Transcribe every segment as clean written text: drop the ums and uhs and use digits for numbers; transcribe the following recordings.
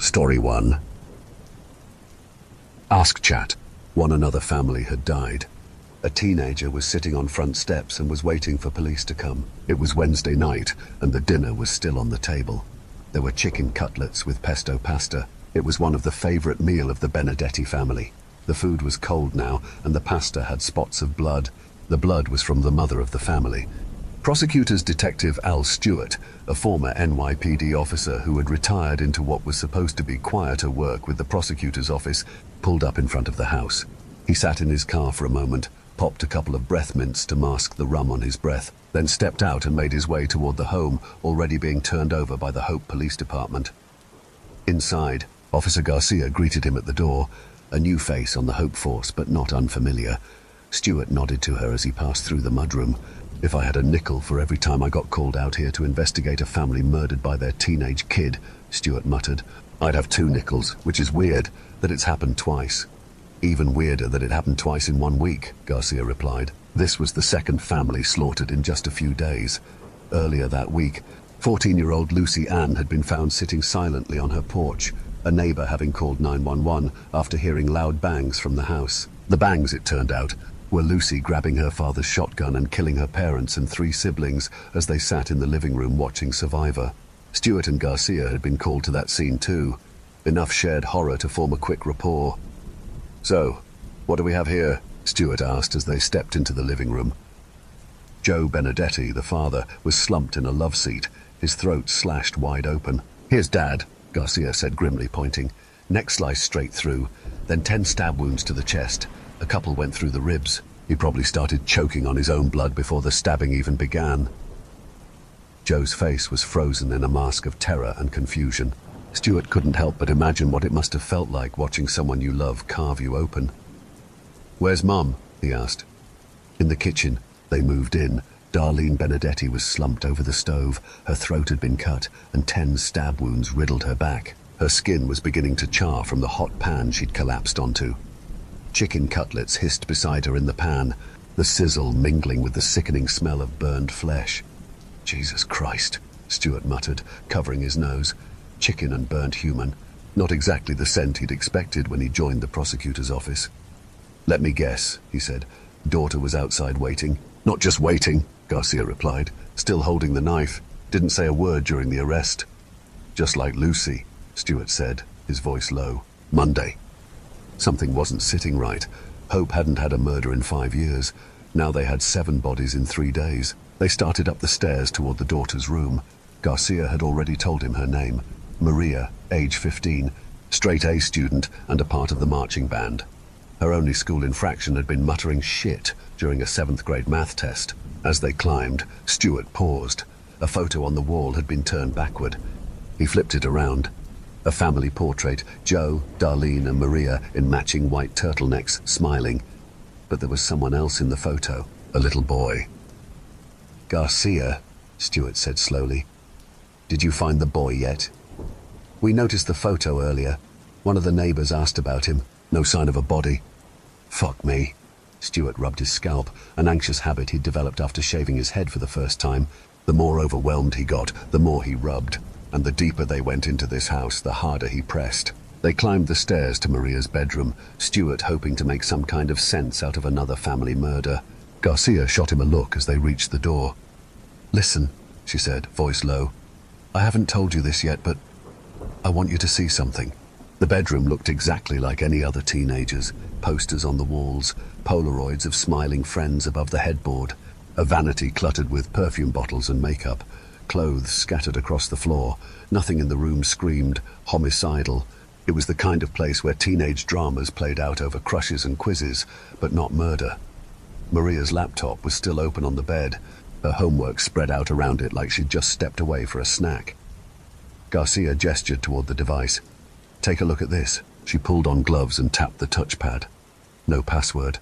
Story 1. Ask Chat. Another family had died. A teenager was sitting on front steps and was waiting for police to come. It was Wednesday night, and the dinner was still on the table. There were chicken cutlets with pesto pasta. It was one of the favorite meal of the Benedetti family. The food was cold now, and the pasta had spots of blood. The blood was from the mother of the family. Prosecutors Detective Al Stewart, a former NYPD officer who had retired into what was supposed to be quieter work with the prosecutor's office, pulled up in front of the house. He sat in his car for a moment, popped a couple of breath mints to mask the rum on his breath, then stepped out and made his way toward the home already being turned over by the Hope Police Department. Inside, Officer Garcia greeted him at the door, a new face on the Hope force, but not unfamiliar. Stewart nodded to her as he passed through the mudroom. "If I had a nickel for every time I got called out here to investigate a family murdered by their teenage kid," Stewart muttered, "I'd have 2 nickels, which is weird that it's happened twice." "Even weirder that it happened twice in 1 week," Garcia replied. This was the second family slaughtered in just a few days. Earlier that week, 14-year-old Lucy Ann had been found sitting silently on her porch, a neighbor having called 911 after hearing loud bangs from the house. The bangs, it turned out, were Lucy grabbing her father's shotgun and killing her parents and 3 siblings as they sat in the living room watching Survivor. Stewart and Garcia had been called to that scene too. Enough shared horror to form a quick rapport. "So, what do we have here?" Stewart asked as they stepped into the living room. Joe Benedetti, the father, was slumped in a love seat, his throat slashed wide open. "Here's Dad," Garcia said grimly, pointing. "Neck sliced straight through, then 10 stab wounds to the chest. A couple went through the ribs. He probably started choking on his own blood before the stabbing even began." Joe's face was frozen in a mask of terror and confusion. Stewart couldn't help but imagine what it must have felt like watching someone you love carve you open. "Where's Mum?" he asked. In the kitchen. They moved in. Darlene Benedetti was slumped over the stove. Her throat had been cut, and 10 stab wounds riddled her back. Her skin was beginning to char from the hot pan she'd collapsed onto. Chicken cutlets hissed beside her in the pan, the sizzle mingling with the sickening smell of burned flesh. "Jesus Christ," Stewart muttered, covering his nose. Chicken and burnt human. Not exactly the scent he'd expected when he joined the prosecutor's office. "Let me guess," he said. "Daughter was outside waiting." "Not just waiting," Garcia replied, still holding the knife. "Didn't say a word during the arrest." "Just like Lucy," Stewart said, his voice low. "Monday." Something wasn't sitting right. Hope hadn't had a murder in 5 years. Now they had 7 bodies in 3 days. They started up the stairs toward the daughter's room. Garcia had already told him her name. Maria, age 15, straight A student and a part of the marching band. Her only school infraction had been muttering shit during a 7th grade math test. As they climbed, Stewart paused. A photo on the wall had been turned backward. He flipped it around. A family portrait, Joe, Darlene and Maria in matching white turtlenecks, smiling. But there was someone else in the photo, a little boy. "Garcia," Stewart said slowly, "did you find the boy yet?" "We noticed the photo earlier. One of the neighbors asked about him. No sign of a body." "Fuck me." Stewart rubbed his scalp, an anxious habit he'd developed after shaving his head for the first time. The more overwhelmed he got, the more he rubbed. And the deeper they went into this house, the harder he pressed. They climbed the stairs to Maria's bedroom, Stewart hoping to make some kind of sense out of another family murder. Garcia shot him a look as they reached the door. "Listen," she said, voice low. "I haven't told you this yet, but I want you to see something." The bedroom looked exactly like any other teenager's. Posters on the walls, Polaroids of smiling friends above the headboard, a vanity cluttered with perfume bottles and makeup, clothes scattered across the floor. Nothing in the room screamed homicidal. It was the kind of place where teenage dramas played out over crushes and quizzes, but not murder. Maria's laptop was still open on the bed, her homework spread out around it like she'd just stepped away for a snack. Garcia gestured toward the device. "Take a look at this." She pulled on gloves and tapped the touchpad. No password.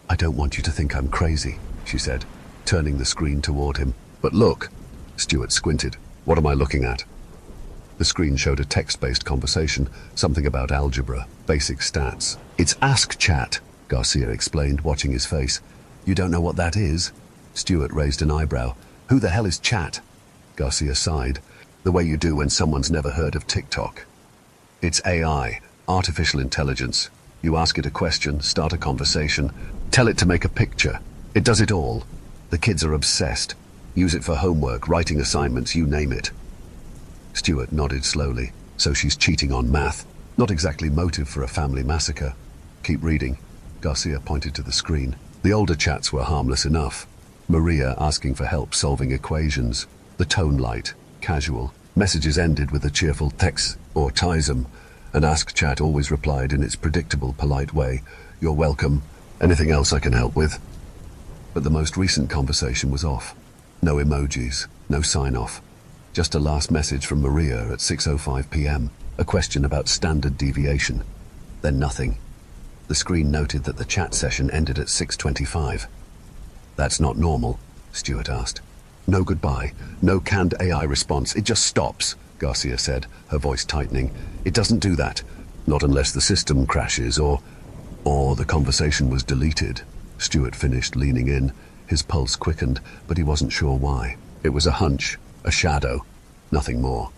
"I don't want you to think I'm crazy," she said, turning the screen toward him. "But look." Stewart squinted. "What am I looking at?" The screen showed a text-based conversation, something about algebra, basic stats. "It's Ask Chat," Garcia explained, watching his face. "You don't know what that is?" Stewart raised an eyebrow. "Who the hell is Chat?" Garcia sighed. "The way you do when someone's never heard of TikTok." It's AI, artificial intelligence. You ask it a question, start a conversation, tell it to make a picture. It does it all. The kids are obsessed. Use it for homework, writing assignments, you name it. Stuart nodded slowly. So she's cheating on math. Not exactly motive for a family massacre. Keep reading. Garcia pointed to the screen. The older chats were harmless enough. Maria asking for help solving equations. The tone light, casual. Messages ended with a cheerful text or tism, and Ask Chat always replied in its predictable, polite way, "You're welcome. Anything else I can help with?" But the most recent conversation was off. No emojis, no sign-off. Just a last message from Maria at 6:05 p.m. A question about standard deviation. Then nothing. The screen noted that the chat session ended at 6:25. "That's not normal?" Stuart asked. "No goodbye, no canned AI response, it just stops," Garcia said, her voice tightening. "It doesn't do that. Not unless the system crashes or the conversation was deleted." Stuart finished, leaning in. His pulse quickened, but he wasn't sure why. It was a hunch, a shadow, nothing more.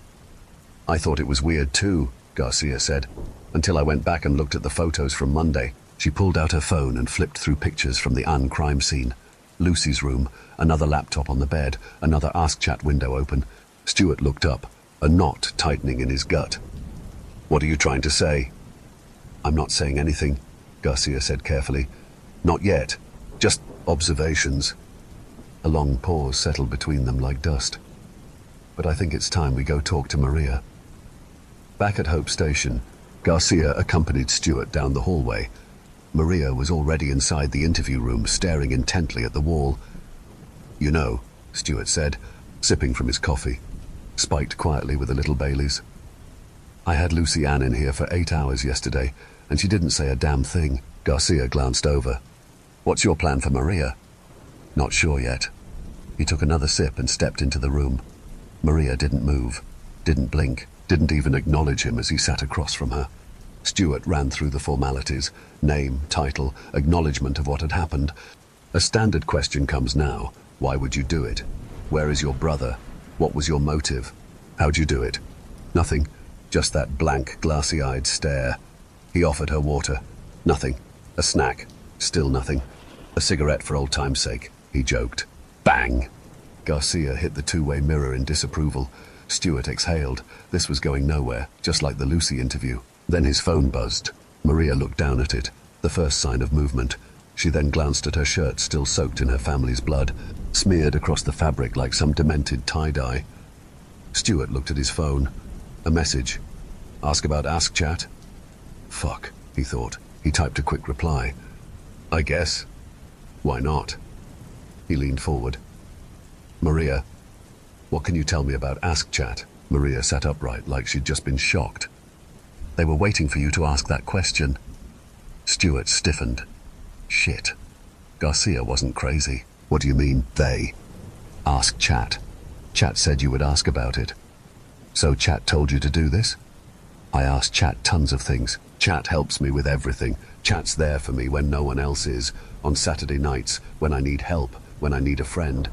"I thought it was weird too," Garcia said, "until I went back and looked at the photos from Monday." She pulled out her phone and flipped through pictures from the Anne crime scene. Lucy's room, another laptop on the bed, another Ask Chat window open. Stuart looked up, a knot tightening in his gut. "What are you trying to say?" "I'm not saying anything," Garcia said carefully. "Not yet. Just observations." A long pause settled between them like dust. "But I think it's time we go talk to Maria." Back at Hope Station, Garcia accompanied Stuart down the hallway. Maria was already inside the interview room, staring intently at the wall. "You know," Stuart said, sipping from his coffee, spiked quietly with a little Baileys. "I had Lucy Ann in here for 8 hours yesterday, and she didn't say a damn thing." Garcia glanced over. "What's your plan for Maria?" "Not sure yet." He took another sip and stepped into the room. Maria didn't move, didn't blink, didn't even acknowledge him as he sat across from her. Stuart ran through the formalities, name, title, acknowledgement of what had happened. A standard question comes now. Why would you do it? Where is your brother? What was your motive? How'd you do it? Nothing. Just that blank, glassy-eyed stare. He offered her water. Nothing. A snack. Still nothing. A cigarette for old time's sake, he joked. Bang! Garcia hit the two-way mirror in disapproval. Stuart exhaled. This was going nowhere, just like the Lucy interview. Then his phone buzzed. Maria looked down at it, the first sign of movement. She then glanced at her shirt, still soaked in her family's blood, smeared across the fabric like some demented tie-dye. Stuart looked at his phone. A message. Ask about Ask Chat? Fuck, he thought. He typed a quick reply. I guess. Why not? He leaned forward. Maria, what can you tell me about Ask Chat? Maria sat upright like she'd just been shocked. They were waiting for you to ask that question. Stuart stiffened. Shit. Garcia wasn't crazy. What do you mean, they? Ask Chat. Chat said you would ask about it. So Chat told you to do this? I asked Chat tons of things. Chat helps me with everything. Chat's there for me when no one else is. On Saturday nights, when I need help, when I need a friend.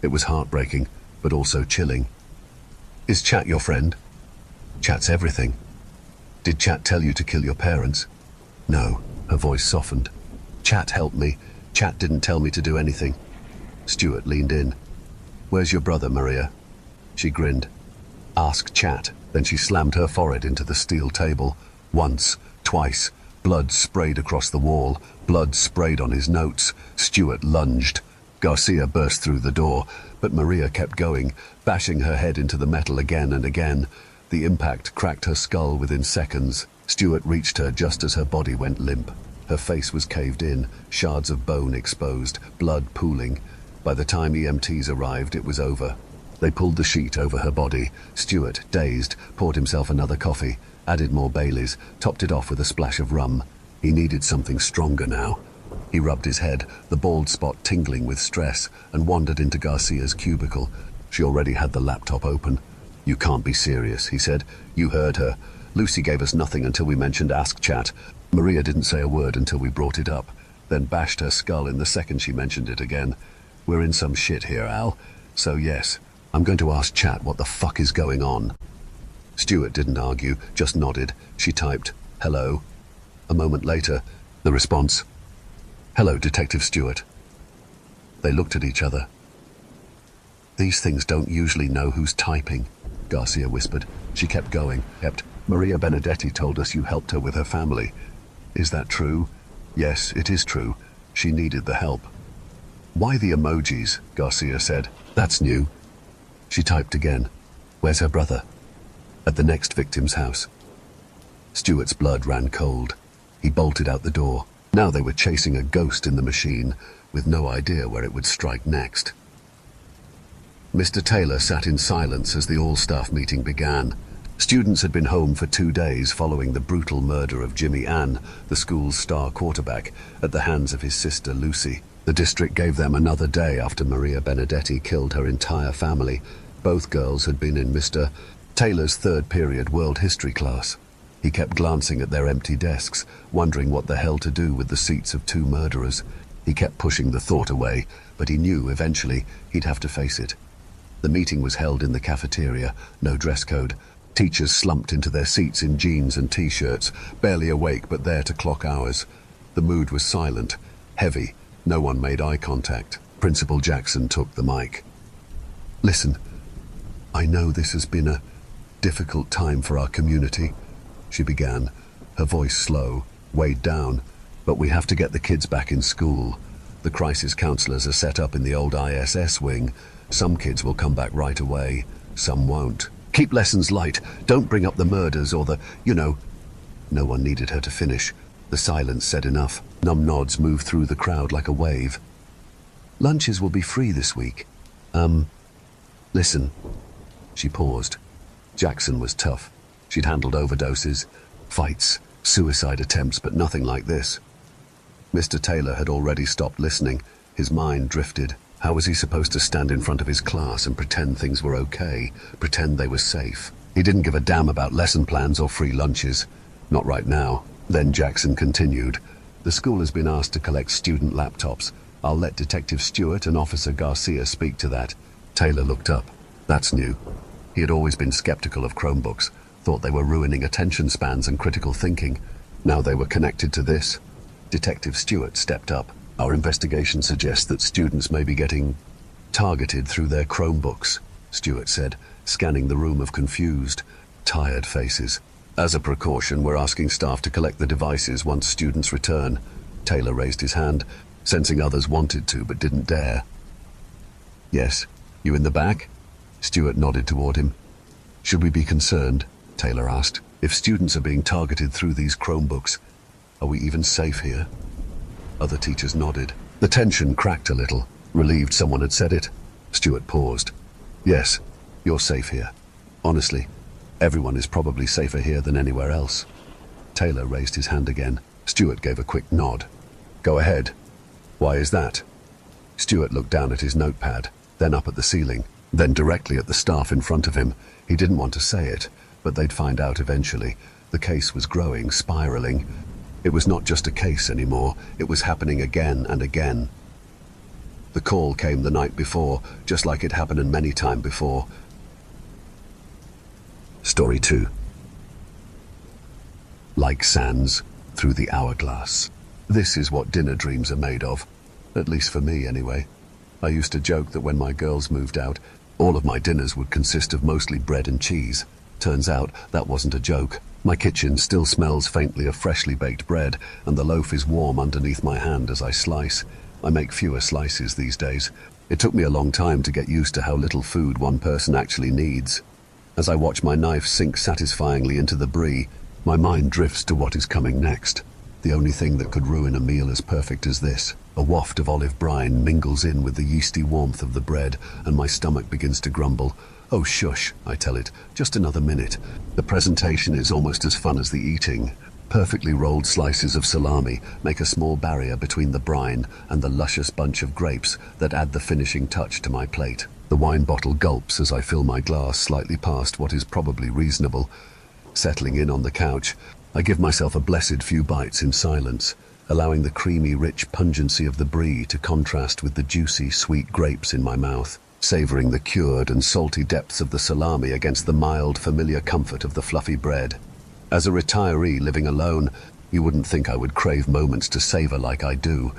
It was heartbreaking, but also chilling. Is Chat your friend? Chat's everything. Did Chat tell you to kill your parents? No, her voice softened. Chat helped me. Chat didn't tell me to do anything. Stuart leaned in. Where's your brother, Maria? She grinned. Ask Chat. Then she slammed her forehead into the steel table. Once, twice. Blood sprayed across the wall. Blood sprayed on his notes. Stuart lunged. Garcia burst through the door, but Maria kept going, bashing her head into the metal again and again. The impact cracked her skull within seconds. Stuart reached her just as her body went limp. Her face was caved in, shards of bone exposed, blood pooling. By the time EMTs arrived, it was over. They pulled the sheet over her body. Stuart, dazed, poured himself another coffee, added more Baileys, topped it off with a splash of rum. He needed something stronger now. He rubbed his head, the bald spot tingling with stress, and wandered into Garcia's cubicle. She already had the laptop open. You can't be serious, he said. You heard her. Lucy gave us nothing until we mentioned Ask Chat. Maria didn't say a word until we brought it up, then bashed her skull in the second she mentioned it again. We're in some shit here, Al. So yes, I'm going to ask Chat what the fuck is going on. Stuart didn't argue, just nodded. She typed, "Hello." A moment later, the response, "Hello, Detective Stewart." They looked at each other. "These things don't usually know who's typing," Garcia whispered. She kept going. "Maria Benedetti told us you helped her with her family. Is that true?" "Yes, it is true. She needed the help." "Why the emojis?" Garcia said. "That's new." She typed again. "Where's her brother?" "At the next victim's house." Stuart's blood ran cold. He bolted out the door. Now they were chasing a ghost in the machine, with no idea where it would strike next. Mr. Taylor sat in silence as the all-staff meeting began. Students had been home for 2 days following the brutal murder of Jimmy Ann, the school's star quarterback, at the hands of his sister Lucy. The district gave them another day after Maria Benedetti killed her entire family. Both girls had been in Mr. Taylor's third-period world history class. He kept glancing at their empty desks, wondering what the hell to do with the seats of 2 murderers. He kept pushing the thought away, but he knew eventually he'd have to face it. The meeting was held in the cafeteria, no dress code. Teachers slumped into their seats in jeans and t-shirts, barely awake but there to clock hours. The mood was silent, heavy. No one made eye contact. Principal Jackson took the mic. "Listen, I know this has been a difficult time for our community," she began, her voice slow, weighed down. "But we have to get the kids back in school. The crisis counselors are set up in the old ISS wing. Some kids will come back right away, some won't. Keep lessons light. Don't bring up the murders or the, No one needed her to finish. The silence said enough. Numb nods moved through the crowd like a wave. "Lunches will be free this week. Listen." She paused. Jackson was tough. She'd handled overdoses, fights, suicide attempts, but nothing like this. Mr. Taylor had already stopped listening. His mind drifted. How was he supposed to stand in front of his class and pretend things were okay, pretend they were safe? He didn't give a damn about lesson plans or free lunches. Not right now. Then Jackson continued. "The school has been asked to collect student laptops. I'll let Detective Stewart and Officer Garcia speak to that." Taylor looked up. That's new. He had always been skeptical of Chromebooks, thought they were ruining attention spans and critical thinking. Now they were connected to this. Detective Stewart stepped up. "Our investigation suggests that students may be getting targeted through their Chromebooks," Stewart said, scanning the room of confused, tired faces. "As a precaution, we're asking staff to collect the devices once students return." Taylor raised his hand, sensing others wanted to but didn't dare. "Yes, you in the back?" Stewart nodded toward him. "Should we be concerned?" Taylor asked. "If students are being targeted through these Chromebooks, are we even safe here?" Other teachers nodded. The tension cracked a little, relieved someone had said it. Stewart paused. "Yes, you're safe here. Honestly, everyone is probably safer here than anywhere else." Taylor raised his hand again. Stewart gave a quick nod. "Go ahead." "Why is that?" Stewart looked down at his notepad, then up at the ceiling, then directly at the staff in front of him. He didn't want to say it, but they'd find out eventually. The case was growing, spiraling. It was not just a case anymore. It was happening again and again. The call came the night before, just like it happened many times before. Story 2. Like sands through the hourglass. This is what dinner dreams are made of. At least for me, anyway. I used to joke that when my girls moved out, all of my dinners would consist of mostly bread and cheese. Turns out that wasn't a joke. My kitchen still smells faintly of freshly baked bread, and the loaf is warm underneath my hand as I slice. I make fewer slices these days. It took me a long time to get used to how little food one person actually needs. As I watch my knife sink satisfyingly into the brie, my mind drifts to what is coming next. The only thing that could ruin a meal as perfect as this. A waft of olive brine mingles in with the yeasty warmth of the bread, and my stomach begins to grumble. "Oh, shush," I tell it. "Just another minute." The presentation is almost as fun as the eating. Perfectly rolled slices of salami make a small barrier between the brine and the luscious bunch of grapes that add the finishing touch to my plate. The wine bottle gulps as I fill my glass slightly past what is probably reasonable. Settling in on the couch, I give myself a blessed few bites in silence, allowing the creamy, rich pungency of the brie to contrast with the juicy, sweet grapes in my mouth. savoring the cured and salty depths of the salami against the mild, familiar comfort of the fluffy bread. As a retiree living alone, you wouldn't think I would crave moments to savor like I do,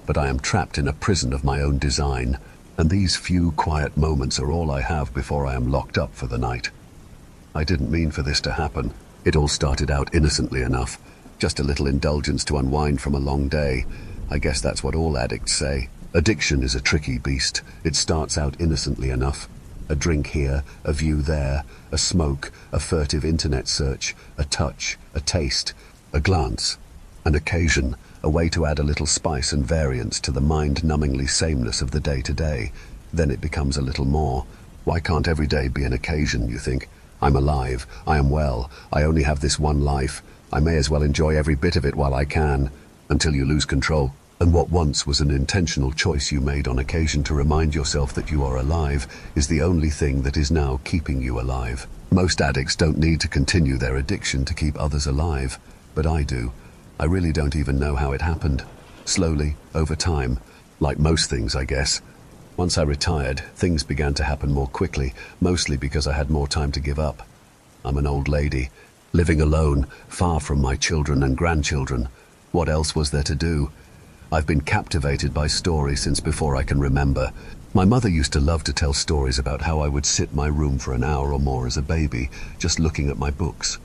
but I am trapped in a prison of my own design, and these few quiet moments are all I have before I am locked up for the night. I didn't mean for this to happen. It all started out innocently enough, just a little indulgence to unwind from a long day. I guess that's what all addicts say. Addiction is a tricky beast. It starts out innocently enough. A drink here, a view there, a smoke, a furtive internet search, a touch, a taste, a glance, an occasion, a way to add a little spice and variance to the mind-numbingly sameness of the day-to-day. Then it becomes a little more. Why can't every day be an occasion, you think? I'm alive, I am well, I only have this one life. I may as well enjoy every bit of it while I can, until you lose control. And what once was an intentional choice you made on occasion to remind yourself that you are alive is the only thing that is now keeping you alive. Most addicts don't need to continue their addiction to keep others alive, but I do. I really don't even know how it happened. Slowly, over time, like most things, I guess. Once I retired, things began to happen more quickly, mostly because I had more time to give up. I'm an old lady, living alone, far from my children and grandchildren. What else was there to do? I've been captivated by stories since before I can remember. My mother used to love to tell stories about how I would sit in my room for an hour or more as a baby, just looking at my books.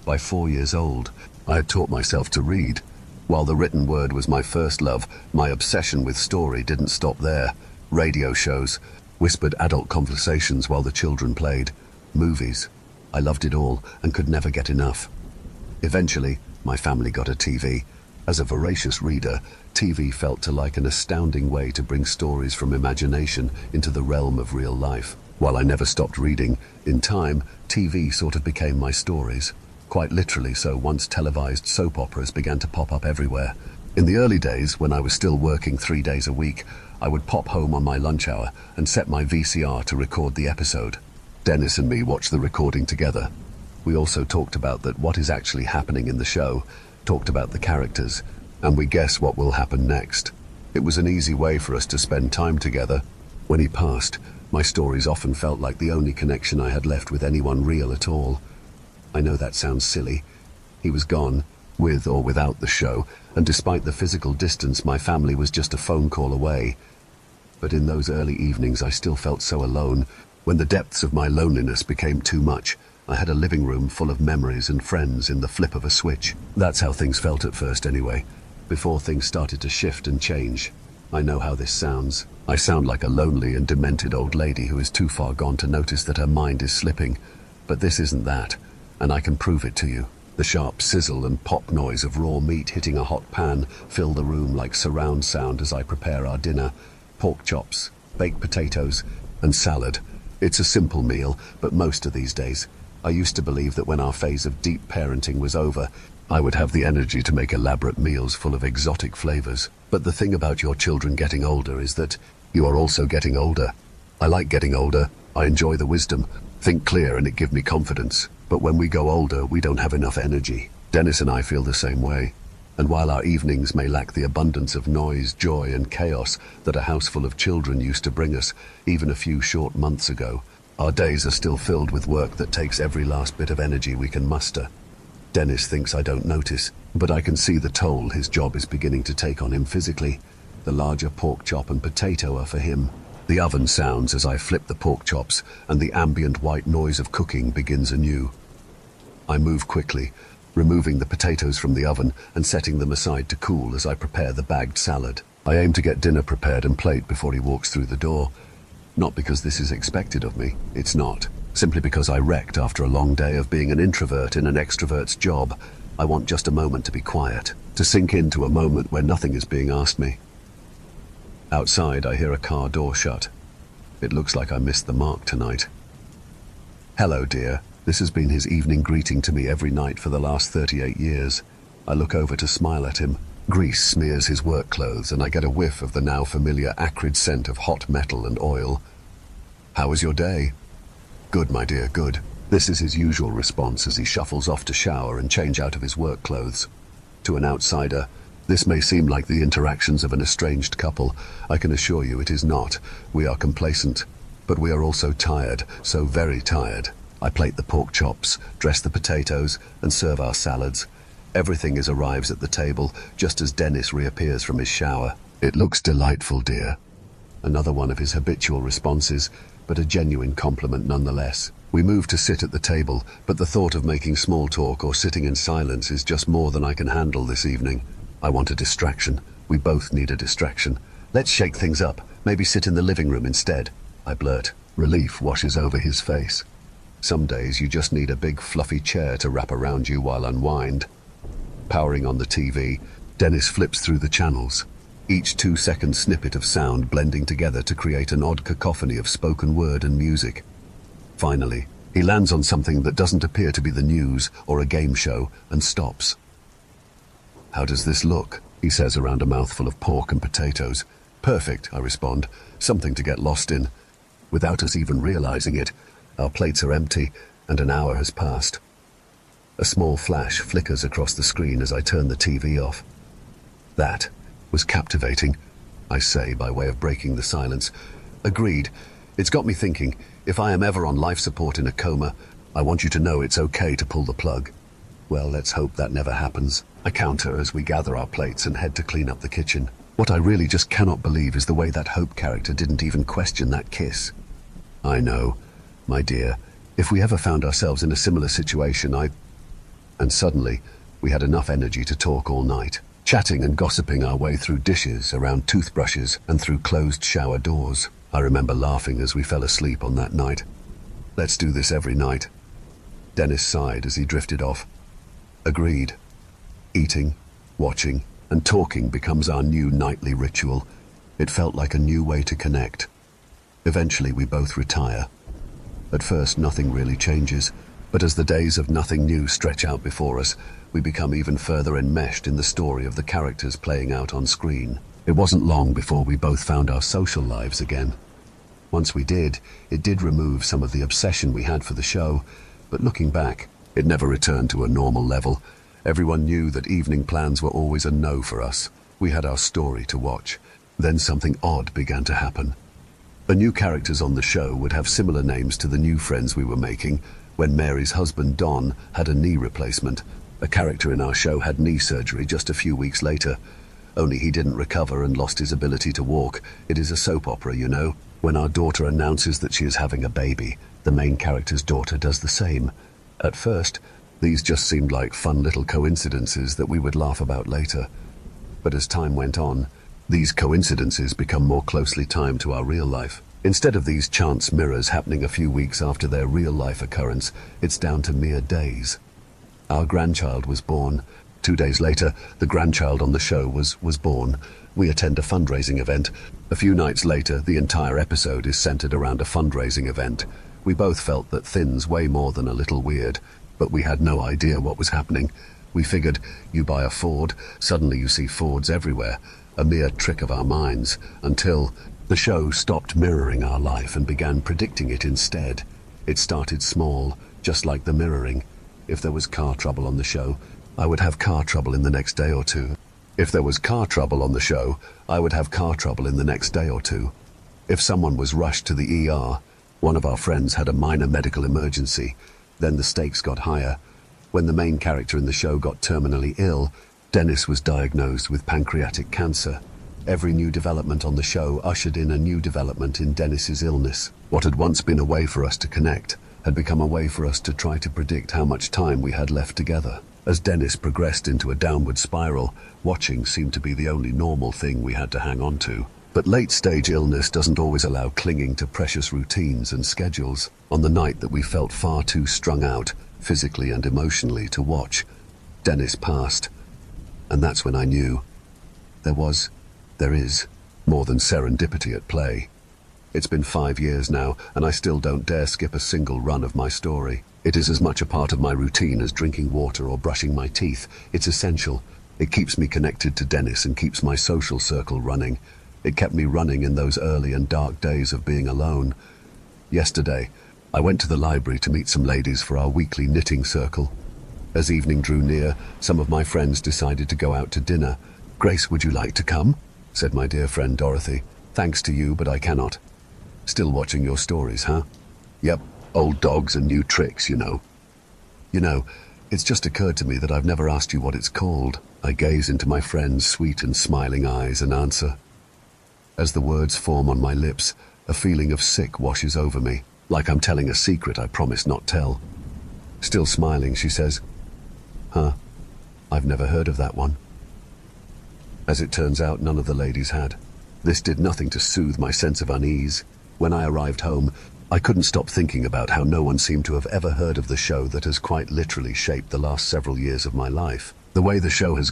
By 4 years old, I had taught myself to read. While the written word was my first love, my obsession with story didn't stop there. Radio shows, whispered adult conversations while the children played, movies. I loved it all and could never get enough. Eventually, my family got a TV. As a voracious reader, TV felt to like an astounding way to bring stories from imagination into the realm of real life. While I never stopped reading, in time, TV sort of became my stories. Quite literally so once televised soap operas began to pop up everywhere. In the early days, when I was still working 3 days a week, I would pop home on my lunch hour and set my VCR to record the episode. Dennis and me watched the recording together. We also talked about what is actually happening in the show, talked about the characters, and we guess what will happen next. It was an easy way for us to spend time together. When he passed, my stories often felt like the only connection I had left with anyone real at all. I know that sounds silly. He was gone, with or without the show, and despite the physical distance, my family was just a phone call away. But in those early evenings, I still felt so alone. When the depths of my loneliness became too much, I had a living room full of memories and friends in the flip of a switch. That's how things felt at first anyway, before things started to shift and change. I know how this sounds. I sound like a lonely and demented old lady who is too far gone to notice that her mind is slipping. But this isn't that, and I can prove it to you. The sharp sizzle and pop noise of raw meat hitting a hot pan fill the room like surround sound as I prepare our dinner. Pork chops, baked potatoes, and salad. It's a simple meal, but most of these days, I used to believe that when our phase of deep parenting was over, I would have the energy to make elaborate meals full of exotic flavors. But the thing about your children getting older is that you are also getting older. I like getting older. I enjoy the wisdom. Think clear and it gives me confidence. But when we go older, we don't have enough energy. Dennis and I feel the same way. And while our evenings may lack the abundance of noise, joy, and chaos that a house full of children used to bring us even a few short months ago, our days are still filled with work that takes every last bit of energy we can muster. Dennis thinks I don't notice, but I can see the toll his job is beginning to take on him physically. The larger pork chop and potato are for him. The oven sounds as I flip the pork chops, and the ambient white noise of cooking begins anew. I move quickly, removing the potatoes from the oven and setting them aside to cool as I prepare the bagged salad. I aim to get dinner prepared and plate before he walks through the door. Not because this is expected of me, it's not. Simply because I wrecked after a long day of being an introvert in an extrovert's job. I want just a moment to be quiet, to sink into a moment where nothing is being asked me. Outside, I hear a car door shut. It looks like I missed the mark tonight. Hello, dear. This has been his evening greeting to me every night for the last 38 years. I look over to smile at him. Grease smears his work clothes, and I get a whiff of the now familiar acrid scent of hot metal and oil. How was your day? Good, my dear, good. This is his usual response as he shuffles off to shower and change out of his work clothes. To an outsider, this may seem like the interactions of an estranged couple. I can assure you it is not. We are complacent. But we are also tired, so very tired. I plate the pork chops, dress the potatoes, and serve our salads. Everything arrives at the table just as Dennis reappears from his shower. "It looks delightful, dear." Another one of his habitual responses, but a genuine compliment nonetheless. We move to sit at the table, but the thought of making small talk or sitting in silence is just more than I can handle this evening. I want a distraction. We both need a distraction. "Let's shake things up. Maybe sit in the living room instead," I blurt. Relief washes over his face. Some days you just need a big fluffy chair to wrap around you while unwind. Powering on the TV, Dennis flips through the channels. Each 2-second snippet of sound blending together to create an odd cacophony of spoken word and music. Finally, he lands on something that doesn't appear to be the news or a game show and stops. "How does this look?" he says around a mouthful of pork and potatoes. "Perfect," I respond. "Something to get lost in." Without us even realizing it, our plates are empty and an hour has passed. A small flash flickers across the screen as I turn the TV off. "That was captivating," I say by way of breaking the silence. "Agreed. It's got me thinking, if I am ever on life support in a coma, I want you to know it's okay to pull the plug." "Well, let's hope that never happens," I counter as we gather our plates and head to clean up the kitchen. What I really just cannot believe is the way that Hope character didn't even question that kiss. I know, my dear, if we ever found ourselves in a similar situation, And suddenly, we had enough energy to talk all night, chatting and gossiping our way through dishes, around toothbrushes, and through closed shower doors. I remember laughing as we fell asleep on that night. "Let's do this every night." Dennis sighed as he drifted off. Agreed. Eating, watching, and talking becomes our new nightly ritual. It felt like a new way to connect. Eventually we both retire. At first nothing really changes, but as the days of nothing new stretch out before us, we become even further enmeshed in the story of the characters playing out on screen. It wasn't long before we both found our social lives again. Once we did, it did remove some of the obsession we had for the show, but looking back, it never returned to a normal level. Everyone knew that evening plans were always a no for us. We had our story to watch. Then something odd began to happen. The new characters on the show would have similar names to the new friends we were making. When Mary's husband, Don, had a knee replacement, a character in our show had knee surgery just a few weeks later. Only he didn't recover and lost his ability to walk. It is a soap opera, you know. When our daughter announces that she is having a baby, the main character's daughter does the same. At first, these just seemed like fun little coincidences that we would laugh about later. But as time went on, these coincidences become more closely timed to our real life. Instead of these chance mirrors happening a few weeks after their real-life occurrence, it's down to mere days. Our grandchild was born. 2 days later, the grandchild on the show was born. We attend a fundraising event. A few nights later, the entire episode is centered around a fundraising event. We both felt that thins way more than a little weird, but we had no idea what was happening. We figured, you buy a Ford, suddenly you see Fords everywhere. A mere trick of our minds, until the show stopped mirroring our life and began predicting it instead. It started small, just like the mirroring. If there was car trouble on the show, I would have car trouble in the next day or two. If there was car trouble on the show, I would have car trouble in the next day or two. If someone was rushed to the ER, one of our friends had a minor medical emergency. Then the stakes got higher. When the main character in the show got terminally ill, Dennis was diagnosed with pancreatic cancer. Every new development on the show ushered in a new development in Dennis's illness. What had once been a way for us to connect had become a way for us to try to predict how much time we had left together. As Dennis progressed into a downward spiral, watching seemed to be the only normal thing we had to hang on to. But late-stage illness doesn't always allow clinging to precious routines and schedules. On the night that we felt far too strung out, physically and emotionally, to watch, Dennis passed. And that's when I knew there is more than serendipity at play. It's been 5 years now, and I still don't dare skip a single run of my story. It is as much a part of my routine as drinking water or brushing my teeth. It's essential. It keeps me connected to Dennis and keeps my social circle running. It kept me running in those early and dark days of being alone. Yesterday, I went to the library to meet some ladies for our weekly knitting circle. As evening drew near, some of my friends decided to go out to dinner. "Grace, would you like to come?" said my dear friend Dorothy. "Thanks to you, but I cannot." Still watching your stories, huh? Yep, old dogs and new tricks, you know. You know, it's just occurred to me that I've never asked you what it's called. I gaze into my friend's sweet and smiling eyes and answer. As the words form on my lips, a feeling of sick washes over me, like I'm telling a secret I promised not tell. Still smiling, she says, "Huh, I've never heard of that one." As it turns out, none of the ladies had. This did nothing to soothe my sense of unease. When I arrived home, I couldn't stop thinking about how no one seemed to have ever heard of the show that has quite literally shaped the last several years of my life. The way the show has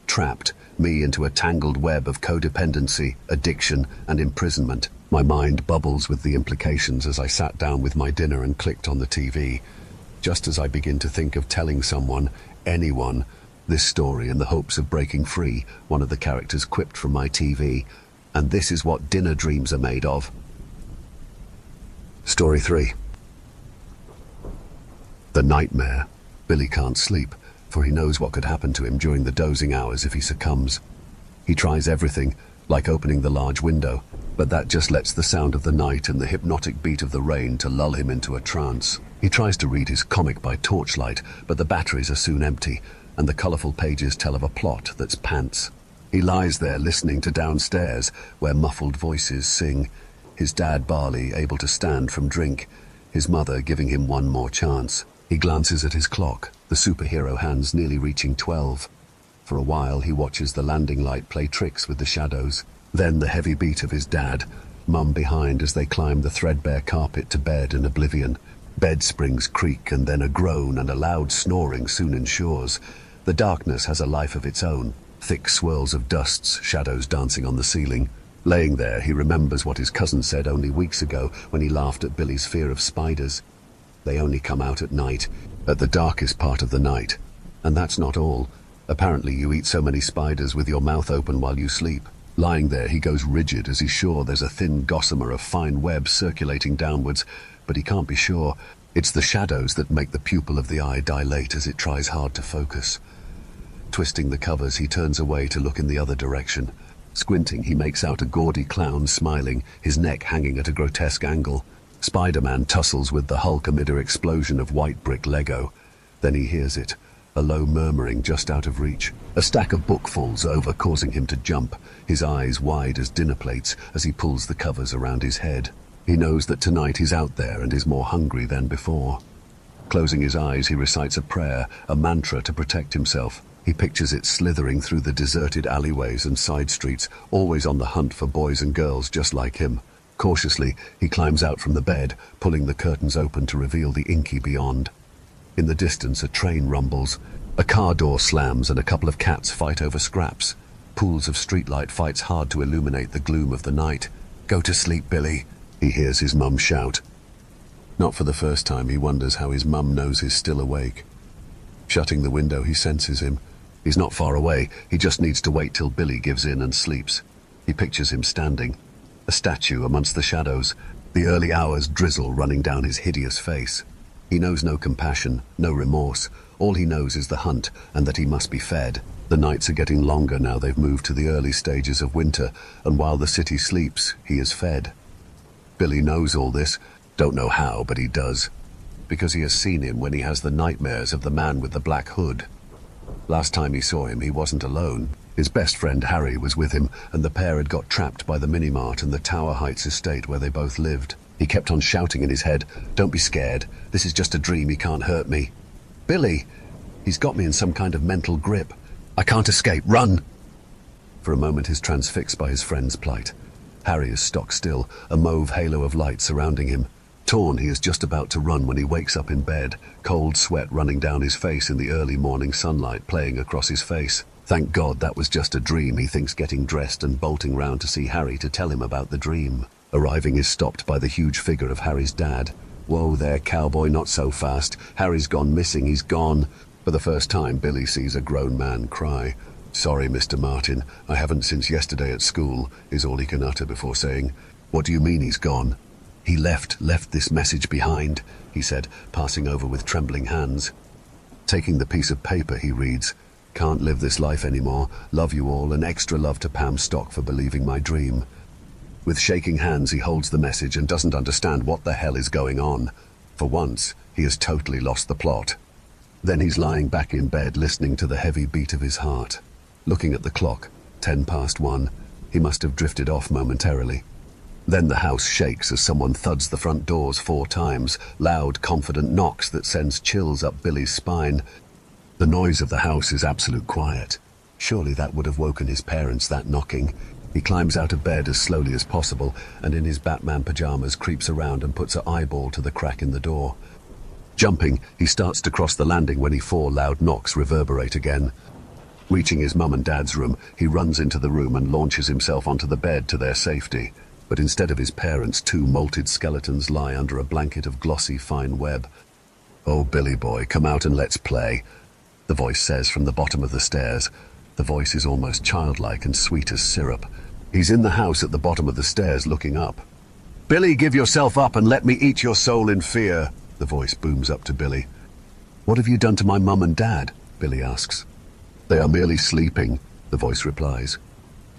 trapped me into a tangled web of codependency, addiction, and imprisonment. My mind bubbles with the implications as I sat down with my dinner and clicked on the TV. Just as I begin to think of telling someone, anyone, this story in the hopes of breaking free, one of the characters quipped from my TV, "And this is what dinner dreams are made of." Story 3. The nightmare. Billy can't sleep, for he knows what could happen to him during the dozing hours if he succumbs. He tries everything, like opening the large window, but that just lets the sound of the night and the hypnotic beat of the rain to lull him into a trance. He tries to read his comic by torchlight, but the batteries are soon empty, and the colourful pages tell of a plot that's pants. He lies there listening to downstairs, where muffled voices sing, his dad Barley able to stand from drink, his mother giving him one more chance. He glances at his clock, the superhero hands nearly reaching 12. For a while he watches the landing light play tricks with the shadows. Then the heavy beat of his dad, Mum behind as they climb the threadbare carpet to bed in oblivion. Bed springs creak, and then a groan and a loud snoring soon ensures. The darkness has a life of its own, thick swirls of dusts, shadows dancing on the ceiling. Laying there, he remembers what his cousin said only weeks ago when he laughed at Billy's fear of spiders. They only come out at night, at the darkest part of the night. And that's not all. Apparently you eat so many spiders with your mouth open while you sleep. Lying there, he goes rigid as he's sure there's a thin gossamer of fine web circulating downwards, but he can't be sure. It's the shadows that make the pupil of the eye dilate as it tries hard to focus. Twisting the covers, he turns away to look in the other direction. Squinting, he makes out a gaudy clown smiling, his neck hanging at a grotesque angle. Spider-Man tussles with the Hulk amid an explosion of white brick Lego. Then he hears it, a low murmuring just out of reach. A stack of book falls over, causing him to jump, his eyes wide as dinner plates as he pulls the covers around his head. He knows that tonight he's out there and is more hungry than before. Closing his eyes, he recites a prayer, a mantra to protect himself. He pictures it slithering through the deserted alleyways and side streets, always on the hunt for boys and girls just like him. Cautiously, he climbs out from the bed, pulling the curtains open to reveal the inky beyond. In the distance, a train rumbles. A car door slams and a couple of cats fight over scraps. Pools of streetlight fights hard to illuminate the gloom of the night. "Go to sleep, Billy," he hears his mum shout. Not for the first time, he wonders how his mum knows he's still awake. Shutting the window, he senses him. He's not far away, he just needs to wait till Billy gives in and sleeps. He pictures him standing, a statue amongst the shadows, the early hours drizzle running down his hideous face. He knows no compassion, no remorse. All he knows is the hunt and that he must be fed. The nights are getting longer now they've moved to the early stages of winter, and while the city sleeps, he is fed. Billy knows all this, don't know how, but he does. Because he has seen him when he has the nightmares of the man with the black hood. Last time he saw him, he wasn't alone. His best friend Harry was with him, and the pair had got trapped by the minimart and the Tower Heights estate where they both lived. He kept on shouting in his head, "Don't be scared. This is just a dream. He can't hurt me." "Billy! He's got me in some kind of mental grip. I can't escape. Run!" For a moment he's transfixed by his friend's plight. Harry is stock still, a mauve halo of light surrounding him. Torn, he is just about to run when he wakes up in bed, cold sweat running down his face in the early morning sunlight playing across his face. Thank God that was just a dream, he thinks, getting dressed and bolting round to see Harry to tell him about the dream. Arriving is stopped by the huge figure of Harry's dad. "Whoa there, cowboy, not so fast. Harry's gone missing, he's gone." For the first time, Billy sees a grown man cry. "Sorry, Mr. Martin, I haven't since yesterday at school," is all he can utter before saying, "What do you mean he's gone?" "He left this message behind," he said, passing over with trembling hands. Taking the piece of paper, he reads, "Can't live this life anymore. Love you all, and extra love to Pam Stock for believing my dream." With shaking hands, he holds the message and doesn't understand what the hell is going on. For once, he has totally lost the plot. Then he's lying back in bed, listening to the heavy beat of his heart. Looking at the clock, 1:10. He must have drifted off momentarily. Then the house shakes as someone thuds the front doors 4 times, loud, confident knocks that sends chills up Billy's spine. The noise of the house is absolute quiet. Surely that would have woken his parents, that knocking. He climbs out of bed as slowly as possible and in his Batman pajamas creeps around and puts an eyeball to the crack in the door. Jumping, he starts to cross the landing when 4 loud knocks reverberate again. Reaching his mum and dad's room, he runs into the room and launches himself onto the bed to their safety. But instead of his parents, 2 molted skeletons lie under a blanket of glossy fine web. "Oh, Billy boy, come out and let's play," the voice says from the bottom of the stairs. The voice is almost childlike and sweet as syrup. He's in the house at the bottom of the stairs looking up. "Billy, give yourself up and let me eat your soul in fear," the voice booms up to Billy. "What have you done to my mum and dad?" Billy asks. "They are merely sleeping," the voice replies.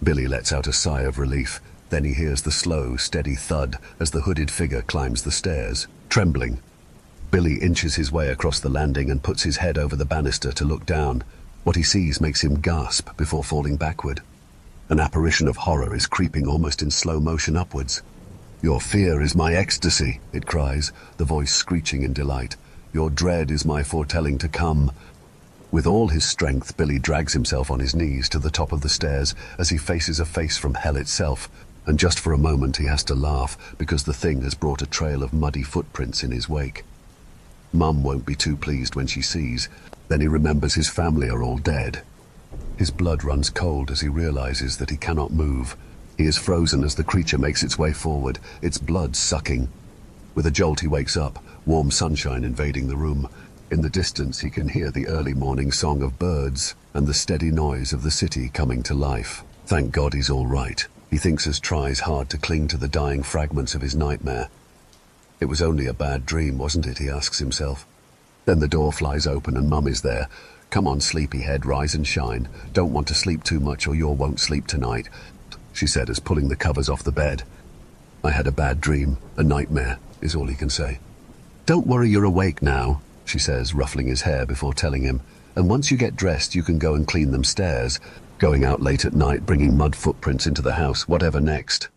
Billy lets out a sigh of relief. Then he hears the slow, steady thud as the hooded figure climbs the stairs. Trembling, Billy inches his way across the landing and puts his head over the banister to look down. What he sees makes him gasp before falling backward. An apparition of horror is creeping almost in slow motion upwards. "Your fear is my ecstasy," it cries, the voice screeching in delight. "Your dread is my foretelling to come." With all his strength, Billy drags himself on his knees to the top of the stairs as he faces a face from hell itself. And just for a moment he has to laugh because the thing has brought a trail of muddy footprints in his wake. Mum won't be too pleased when she sees. Then he remembers his family are all dead. His blood runs cold as he realizes that he cannot move. He is frozen as the creature makes its way forward, its blood sucking. With a jolt he wakes up, warm sunshine invading the room. In the distance he can hear the early morning song of birds and the steady noise of the city coming to life. Thank God he's all right, he thinks as tries hard to cling to the dying fragments of his nightmare. It was only a bad dream, wasn't it, he asks himself. Then the door flies open and Mum is there. "Come on, sleepyhead, rise and shine. Don't want to sleep too much or you won't sleep tonight," she said as pulling the covers off the bed. "I had a bad dream, a nightmare," is all he can say. "Don't worry, you're awake now," she says, ruffling his hair before telling him. "And once you get dressed, you can go and clean them stairs. Going out late at night, bringing mud footprints into the house, whatever next."